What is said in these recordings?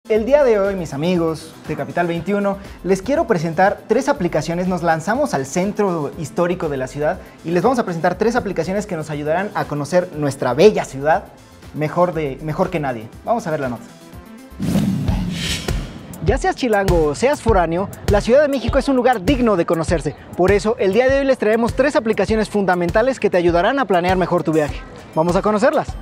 El día de hoy, mis amigos de Capital 21, les quiero presentar tres aplicaciones. Nos lanzamos al centro histórico de la ciudad y les vamos a presentar tres aplicaciones que nos ayudarán a conocer nuestra bella ciudad mejor que nadie. Vamos a ver la nota. Ya seas chilango o seas foráneo, la Ciudad de México es un lugar digno de conocerse. Por eso, el día de hoy les traemos tres aplicaciones fundamentales que te ayudarán a planear mejor tu viaje. Vamos a conocerlas.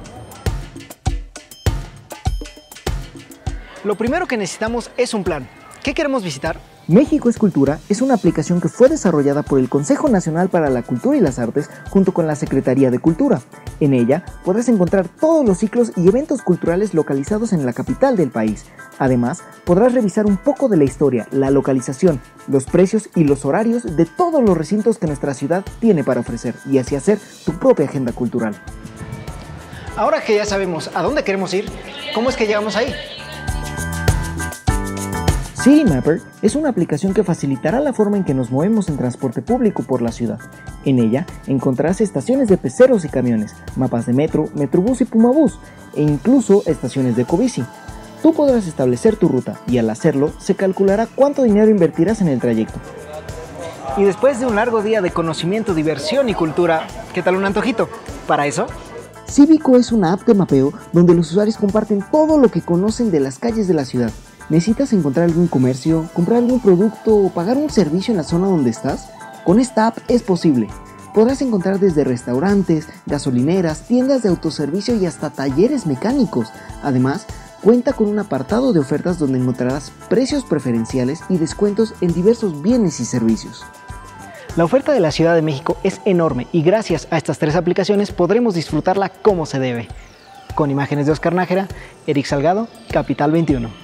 Lo primero que necesitamos es un plan. ¿Qué queremos visitar? México es Cultura es una aplicación que fue desarrollada por el Consejo Nacional para la Cultura y las Artes junto con la Secretaría de Cultura. En ella podrás encontrar todos los ciclos y eventos culturales localizados en la capital del país. Además, podrás revisar un poco de la historia, la localización, los precios y los horarios de todos los recintos que nuestra ciudad tiene para ofrecer y así hacer tu propia agenda cultural. Ahora que ya sabemos a dónde queremos ir, ¿cómo es que llegamos ahí? Citymapper es una aplicación que facilitará la forma en que nos movemos en transporte público por la ciudad. En ella encontrarás estaciones de peceros y camiones, mapas de metro, metrobús y pumabús, e incluso estaciones de ecobici. Tú podrás establecer tu ruta y al hacerlo se calculará cuánto dinero invertirás en el trayecto. Y después de un largo día de conocimiento, diversión y cultura, ¿qué tal un antojito? Para eso, Cívico es una app de mapeo donde los usuarios comparten todo lo que conocen de las calles de la ciudad. ¿Necesitas encontrar algún comercio, comprar algún producto o pagar un servicio en la zona donde estás? Con esta app es posible. Podrás encontrar desde restaurantes, gasolineras, tiendas de autoservicio y hasta talleres mecánicos. Además, cuenta con un apartado de ofertas donde encontrarás precios preferenciales y descuentos en diversos bienes y servicios. La oferta de la Ciudad de México es enorme y gracias a estas tres aplicaciones podremos disfrutarla como se debe. Con imágenes de Oscar Nájera, Eric Salgado, Capital 21.